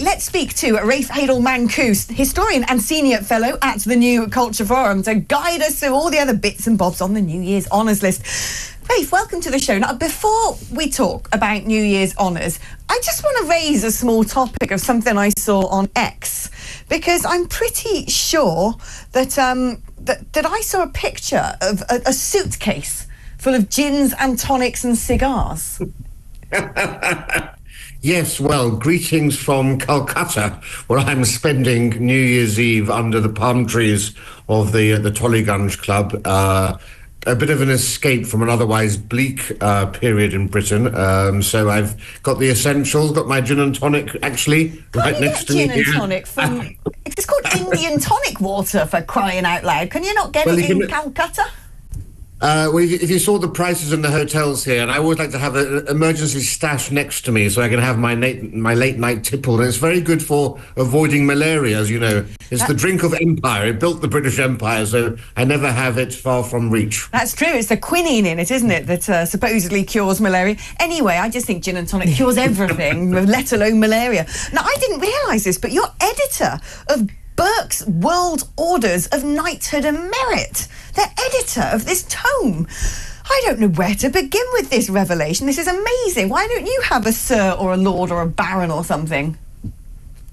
Right, let's speak to Rafe Heydel-Mankoo, historian and senior fellow at the New Culture Forum, to guide us through all the other bits and bobs on the New Year's Honours list. Rafe, welcome to the show. Now, before we talk about New Year's Honours, I just want to raise a small topic of something I saw on X, because I'm pretty sure that that I saw a picture of a suitcase full of gins and tonics and cigars. Yes, well, greetings from Calcutta, where I'm spending New Year's Eve under the palm trees of the Tollygunge Club. A bit of an escape from an otherwise bleak period in Britain. So I've got the essentials, got my gin and tonic, actually, right next to me. Gin and tonic from... It's called Indian tonic water, for crying out loud. Can you not get it in Calcutta? Well, if you saw the prices in the hotels here, and I always like to have an emergency stash next to me so I can have my late night tipple, and it's very good for avoiding malaria, as you know. It's the drink of empire. It built the British Empire, so I never have it far from reach. That's true. It's the quinine in it, isn't it, that supposedly cures malaria. Anyway, I just think gin and tonic cures everything, let alone malaria. Now, I didn't realise this, but you're editor of Burke's World Orders of Knighthood Merit. The editor of this tome. I don't know where to begin with this revelation. This is amazing. Why don't you have a sir or a lord or a baron or something?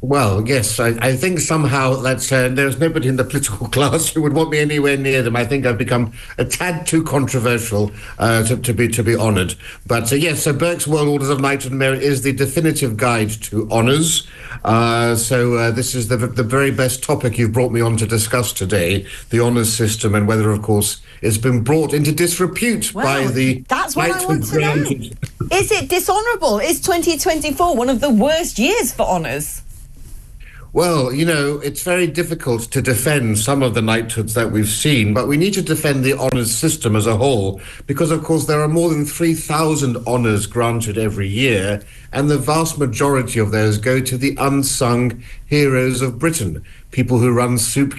Well, yes, I think somehow that there's nobody in the political class who would want me anywhere near them. I think I've become a tad too controversial to be honoured. But yes, so Burke's World Orders of Knighthood Merit is the definitive guide to honours. So this is the very best topic you've brought me on to discuss today, the honours system, and whether, of course, it's been brought into disrepute by the... That's what I want to know. Is it dishonourable? Is 2024 one of the worst years for honours? Well, you know, it's very difficult to defend some of the knighthoods that we've seen, but we need to defend the honours system as a whole, because, of course, there are more than 3,000 honours granted every year, and the vast majority of those go to the unsung heroes of Britain, people who run soup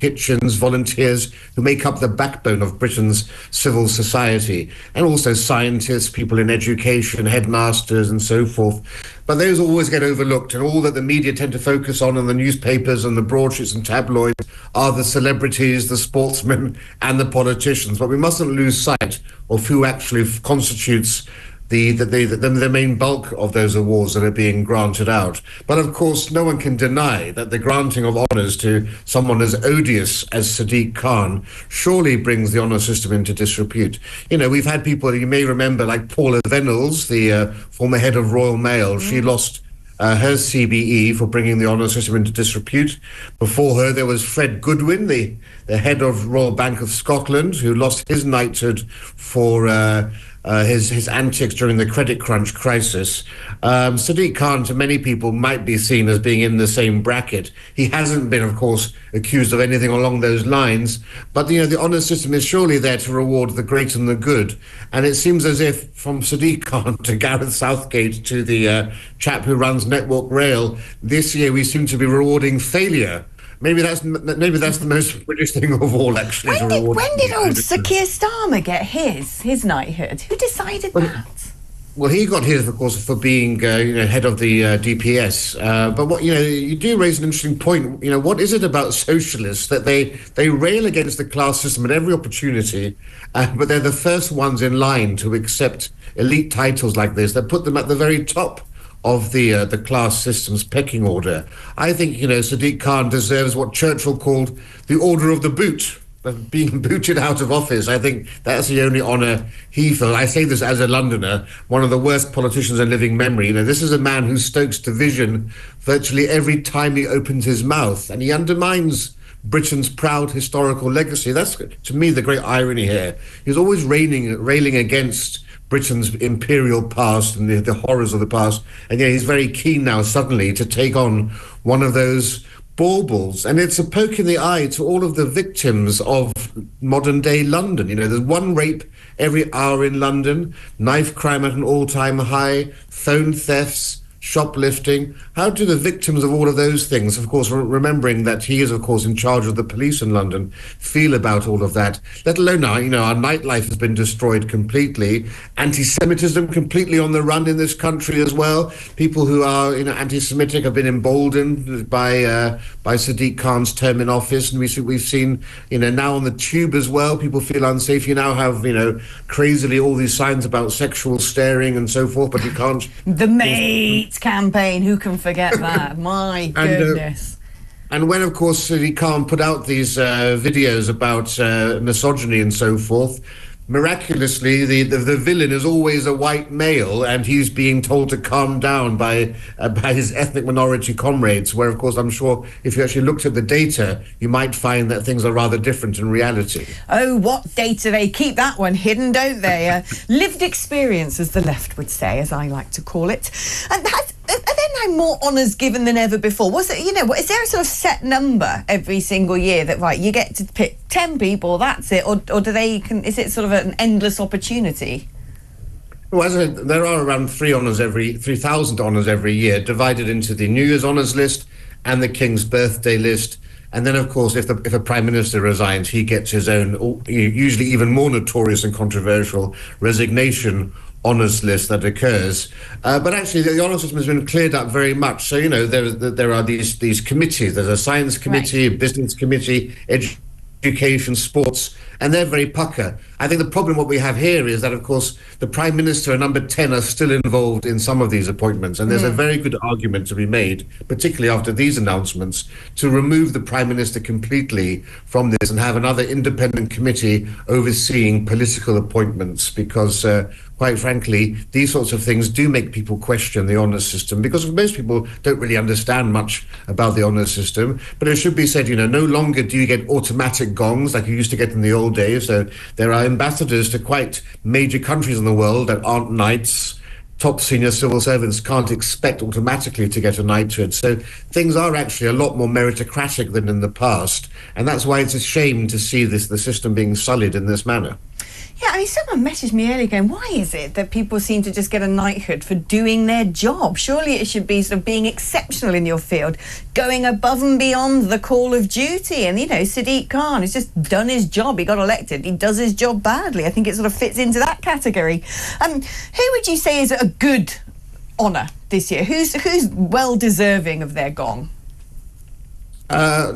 kitchens, volunteers who make up the backbone of Britain's civil society, and also scientists, people in education, headmasters and so forth. But those always get overlooked, and all that the media tend to focus on in the newspapers and the broadsheets and tabloids are the celebrities, the sportsmen and the politicians. But we mustn't lose sight of who actually constitutes the main bulk of those awards that are being granted out. But of course, no one can deny that the granting of honours to someone as odious as Sadiq Khan surely brings the honour system into disrepute. You know, we've had people, you may remember, like Paula Venables, the former head of Royal Mail. She lost her CBE for bringing the honour system into disrepute. Before her, there was Fred Goodwin, the head of Royal Bank of Scotland, who lost his knighthood for his antics during the credit crunch crisis. Sadiq Khan, to many people, might be seen as being in the same bracket. He hasn't been, of course, accused of anything along those lines, but you know, the honours system is surely there to reward the great and the good. And it seems as if, from Sadiq Khan to Gareth Southgate to the chap who runs Network Rail, this year we seem to be rewarding failure. Maybe that's the most British thing of all, actually. When did old Sir Keir Starmer get his knighthood? Who decided that? Well, he got his, of course, for being head of the DPS. But what you do raise an interesting point. You know, what is it about socialists that they rail against the class system at every opportunity, but they're the first ones in line to accept elite titles like this that put them at the very top of the class system's pecking order. I think, you know, Sadiq Khan deserves what Churchill called the Order of the Boot, of being booted out of office. I think that's the only honour he feels. I say this as a Londoner, one of the worst politicians in living memory. You know, this is a man who stokes division virtually every time he opens his mouth, and he undermines Britain's proud historical legacy. That's, to me, the great irony here. He's always railing against Britain's imperial past and the horrors of the past, and yet he's very keen now suddenly to take on one of those baubles. And it's a poke in the eye to all of the victims of modern day London. You know, there's one rape every hour in London, knife crime at an all-time high, phone thefts, shoplifting. How do the victims of all of those things, of course, remembering that he is, of course, in charge of the police in London, feel about all of that? Let alone now, our nightlife has been destroyed completely. Anti-Semitism completely on the run in this country as well. People who are, anti-Semitic have been emboldened by Sadiq Khan's term in office, and we've seen, now on the tube as well, people feel unsafe. You now have, crazily all these signs about sexual staring and so forth, but you can't. The Mate campaign, who can forget that? My goodness. And when, of course, Sadiq Khan put out these videos about misogyny and so forth, miraculously, the villain is always a white male, and he's being told to calm down by his ethnic minority comrades, where, of course, I'm sure if you actually looked at the data, you might find that things are rather different in reality. Oh, what data? They keep that one hidden, don't they? Lived experience, as the left would say, as I like to call it. And are there now more honours given than ever before? Was it, is there a sort of set number every single year that, right, you get to pick 10 people, that's it, or is it sort of an endless opportunity? Well, as I said, there are around 3,000 honours every year, divided into the New Year's honours list and the King's birthday list. And then, of course, if a Prime Minister resigns, he gets his own, usually even more notorious and controversial, resignation honours list that occurs. But actually, the honours system has been cleared up very much. So, there are these committees. There's a science committee, a business committee, education, sports, and they're very pucker. I think the problem what we have here is that, of course, the Prime Minister and number 10 are still involved in some of these appointments, and there's a very good argument to be made, particularly after these announcements, to remove the Prime Minister completely from this and have another independent committee overseeing political appointments, because quite frankly, these sorts of things do make people question the honours system, because most people don't really understand much about the honours system. But it should be said, no longer do you get automatic gongs like you used to get in the old days. So there are ambassadors to quite major countries in the world that aren't knights. Top senior civil servants can't expect automatically to get a knighthood. So things are actually a lot more meritocratic than in the past. And that's why it's a shame to see the system being sullied in this manner. Yeah, someone messaged me earlier going, why is it that people seem to just get a knighthood for doing their job? Surely it should be sort of being exceptional in your field, going above and beyond the call of duty. And, Sadiq Khan has just done his job. He got elected. He does his job badly. I think it sort of fits into that category. Who would you say is a good honour this year? Who's well-deserving of their gong? I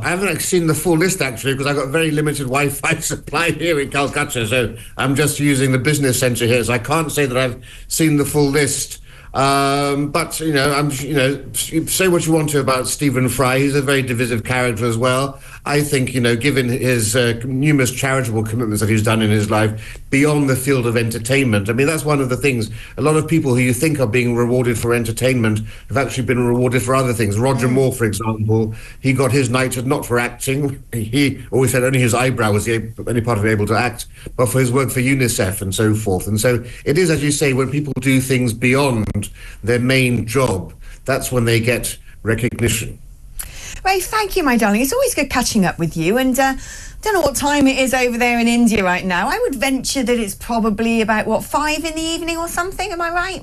haven't actually seen the full list, actually, because I've got very limited Wi-Fi supply here in Calcutta, so I'm just using the business centre here, so I can't say that I've seen the full list. But say what you want to about Stephen Fry. He's a very divisive character as well. I think, given his numerous charitable commitments that he's done in his life beyond the field of entertainment, that's one of the things. A lot of people who you think are being rewarded for entertainment have actually been rewarded for other things. Roger Moore, for example, he got his knighthood not for acting. He always said only his eyebrow was the only part of him able to act, but for his work for UNICEF and so forth. And so it is, as you say, when people do things beyond their main job, that's when they get recognition. Rafe, thank you, my darling. It's always good catching up with you. And don't know what time it is over there in India right now. I would venture that it's probably about, 5 in the evening or something. Am I right?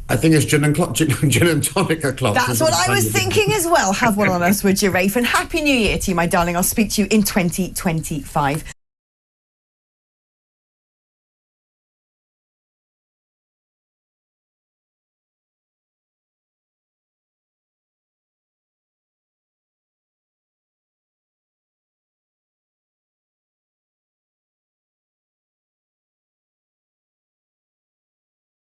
I think it's gin and tonic o'clock. That's what I was thinking as well. Have one on us, would you, Rafe? And Happy New Year to you, my darling. I'll speak to you in 2025.